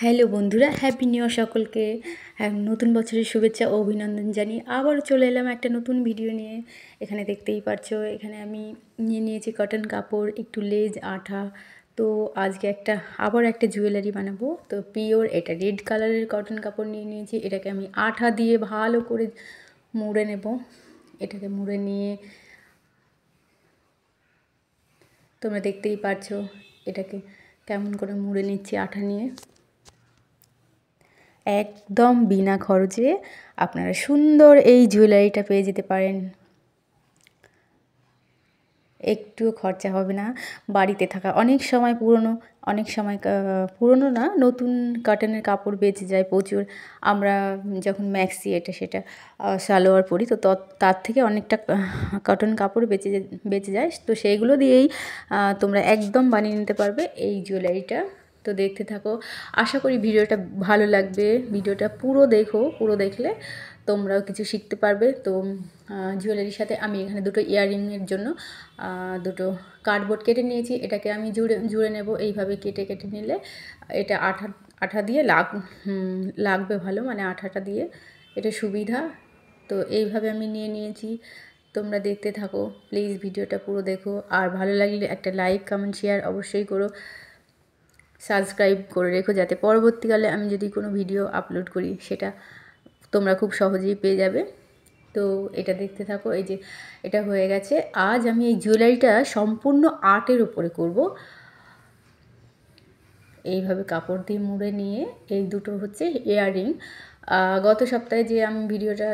Hello বন্ধুরা, happy new year সকলকে। নতুন বছরের শুভেচ্ছা ও অভিনন্দন জানিয়ে আবারও চলে এলাম একটা নতুন ভিডিও নিয়ে। এখানে দেখতেই পারছো, এখানে আমি নিয়ে নিয়েছি কটন কাপড়, একটু লেজ, আঠা। তো আজকে আবার একটা জুয়েলারি বানাবো। তো পিওর এটা রেড কালারের কটন কাপড় নিয়ে নিয়েছি। এটাকে আমি আঠা দিয়ে ভালো করে মুড়ে নেব। এটাকে মুড়ে নিয়ে তোমরা দেখতেই পারছো এটাকে কেমন করে মুড়ে নিচ্ছি আঠা নিয়ে। একদম বিনা খরচে আপনারা সুন্দর এই জুয়েলারিটা পেয়ে যেতে পারেন। একটুও খরচা হবে না। বাড়িতে থাকা অনেক সময় পুরনো না, নতুন কটনের কাপড় বেঁচে যায় প্রচুর। আমরা যখন ম্যাক্সি সেটা সালোয়ার পরি, তো তার থেকে অনেকটা কটন কাপড় বেঁচে যায়। তো সেইগুলো দিয়েই তোমরা একদম বানিয়ে নিতে পারবে এই জুয়েলারিটা। তো দেখতে থাকো, আশা করি ভিডিওটা ভালো লাগবে। ভিডিওটা পুরো দেখো, পুরো দেখলে তোমরাও কিছু শিখতে পারবে। তো জুয়েলারির সাথে আমি এখানে দুটো ইয়াররিংয়ের জন্য দুটো কার্ডবোর্ড কেটে নিয়েছি। এটাকে আমি জুড়ে নেব। এইভাবে কেটে নিলে এটা আঠা দিয়ে লাগবে ভালো, মানে আঠাটা দিয়ে এটা সুবিধা। তো এইভাবে আমি নিয়ে নিয়েছি। তোমরা দেখতে থাকো, প্লিজ ভিডিওটা পুরো দেখো। আর ভালো লাগলে একটা লাইক, কমেন্ট, শেয়ার অবশ্যই করো। সাবস্ক্রাইব করে রেখো, যাতে পরবর্তীকালে আমি যদি কোনো ভিডিও আপলোড করি সেটা তোমরা খুব সহজেই পেয়ে যাবে। তো এটা দেখতে থাকো। এই যে এটা হয়ে গেছে। আজ আমি এই জুয়েলারিটা সম্পূর্ণ আর্টের উপরে করব। এইভাবে কাপড় দিয়ে মুড়ে নিয়ে এই দুটো হচ্ছে ইয়াররিং। গত সপ্তাহে যে আমি ভিডিওটা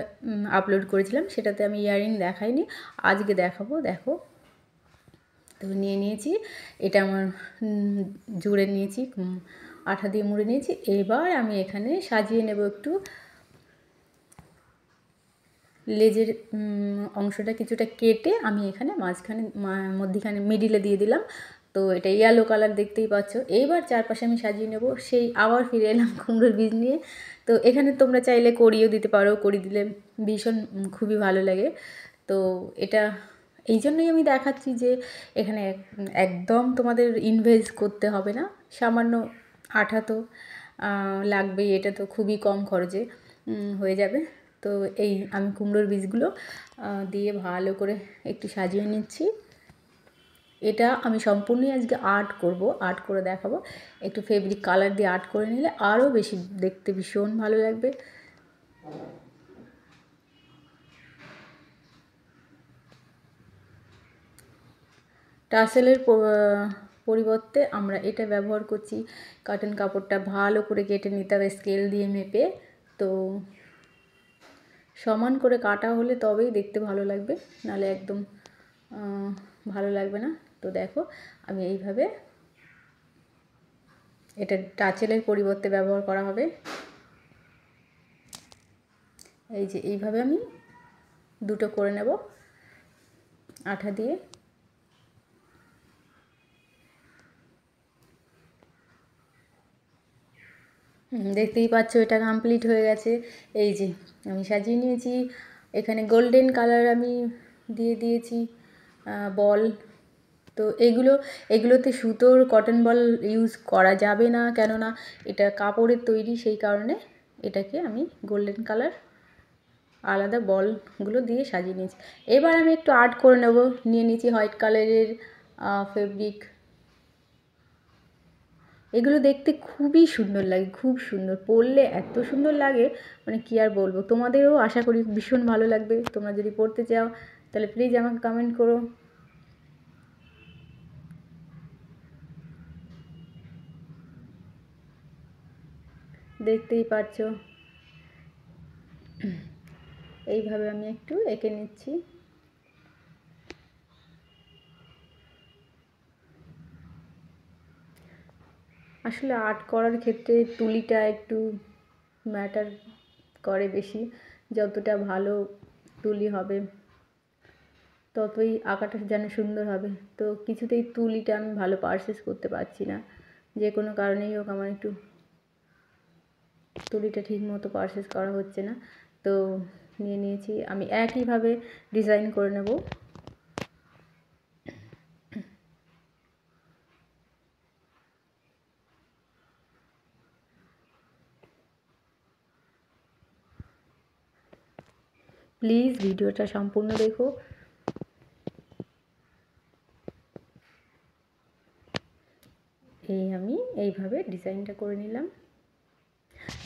আপলোড করেছিলাম সেটাতে আমি ইয়াররিং দেখাইনি, আজকে দেখাবো। দেখো, তো নিয়ে নিয়েছি। এটা আমার জুড়ে নিয়েছি, আঠা দিয়ে মুড়ে নিয়েছি। এবার আমি এখানে সাজিয়ে নেব একটু। লেজের অংশটা কিছুটা কেটে আমি এখানে মধ্যিখানে মিডিলে দিয়ে দিলাম। তো এটা ইয়েলো কালার দেখতেই পাচ্ছ। এইবার চারপাশে আমি সাজিয়ে নেব। সেই আবার ফিরে এলাম কুমড়োর বীজ নিয়ে। তো এখানে তোমরা চাইলে করিও দিতে পারো, করি দিলে ভীষণ খুবই ভালো লাগে। তো এটা এই জন্যই আমি দেখাচ্ছি যে এখানে একদম তোমাদের ইনভেস্ট করতে হবে না। সামান্য আঠা তো লাগবেই, এটা তো খুবই কম খরচে হয়ে যাবে। তো এই আমি কুমড়োর বীজগুলো দিয়ে ভালো করে একটু সাজিয়ে নিচ্ছি। এটা আমি সম্পূর্ণই আজকে আর্ট করব, আর্ট করে দেখাবো। একটু ফেব্রিক কালার দিয়ে আর্ট করে নিলে আরও বেশি দেখতে ভীষণ ভালো লাগবে। টাসেলের পরিবর্তে আমরা এটা ব্যবহার করছি। কটন কাপড়টা ভালো করে কেটে নিতে হবে স্কেল দিয়ে মেপে। তো সমান করে কাটা হলে তবেই দেখতে ভালো লাগবে, নাহলে একদম ভালো লাগবে না। তো দেখো, আমি এইভাবে, এটা টাচেলের পরিবর্তে ব্যবহার করা হবে। এই যে এইভাবে আমি দুটো করে নেব আঠা দিয়ে। দেখতেই পাচ্ছ এটা কমপ্লিট হয়ে গেছে। এই যে আমি সাজিয়ে নিয়েছি। এখানে গোল্ডেন কালার আমি দিয়ে দিয়েছি বল। তো এগুলোতে সুতোর কটন বল ইউজ করা যাবে না, কেননা এটা কাপড়ের তৈরি, সেই কারণে এটাকে আমি গোল্ডেন কালার আলাদা বলগুলো দিয়ে সাজিয়ে নিয়েছি। এবার আমি একটু আর্ট করে নেব। নিয়ে নিয়েছি হোয়াইট কালারের ফেব্রিক। এগুলো দেখতে খুবই সুন্দর লাগে, খুব সুন্দর, পরলে এত সুন্দর লাগে, মানে কি আর বলবো। তোমাদেরও আশা করি ভীষণ ভালো লাগবে। তোমরা যদি পড়তে চাও তাহলে প্লিজ আমাকে কমেন্ট করো। দেখতেই পাচ্ছো, এইভাবে আমি একটু এঁকে নিচ্ছি। আসলে আর্ট করার ক্ষেত্রে তুলিটা একটু ম্যাটার করে বেশি। যতটা ভালো তুলি হবে ততই আঁকাটা যেন সুন্দর হবে। তো কিছুতেই তুলিটা আমি ভালো পারচেস করতে পারছি না, যে কোনো কারণেই হোক আমার একটু তুলিটা ঠিক মতো পারচেস করা হচ্ছে না। তো নিয়ে নিয়েছি, আমি একইভাবে ডিজাইন করে নেব। প্লিজ ভিডিওটা সম্পূর্ণ দেখো। আমি এইভাবে ডিজাইনটা করে নিলাম।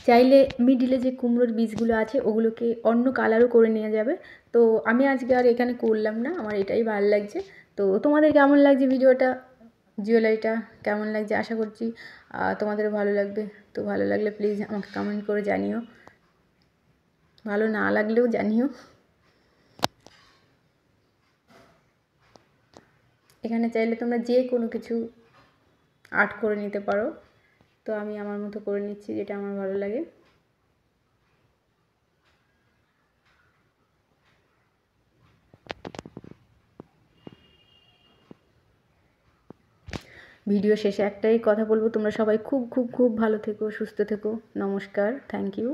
চাইলে মিডিলে যে কুমড়োর বীজগুলো আছে ওগুলোকে অন্য কালারও করে নেওয়া যাবে, তো আমি আজকে আর এখানে করলাম না, আমার এটাই ভালো লাগছে। তো তোমাদের কেমন লাগছে ভিডিওটা, জুয়েলারিটা কেমন লাগছে, আশা করছি তোমাদেরও ভালো লাগবে। তো ভালো লাগলে প্লিজ আমাকে কমেন্ট করে জানিও, ভালো না লাগলেও জানিও। এখানে চাইলে তোমরা যে কোনো কিছু আর্ট করে নিতে পারো, তো আমি আমার মতো করে নিচ্ছি যেটা আমার ভালো লাগে। ভিডিও শেষে একটাই কথা বলবো, তোমরা সবাই খুব খুব খুব ভালো থেকো, সুস্থ থেকো। নমস্কার, থ্যাংক ইউ।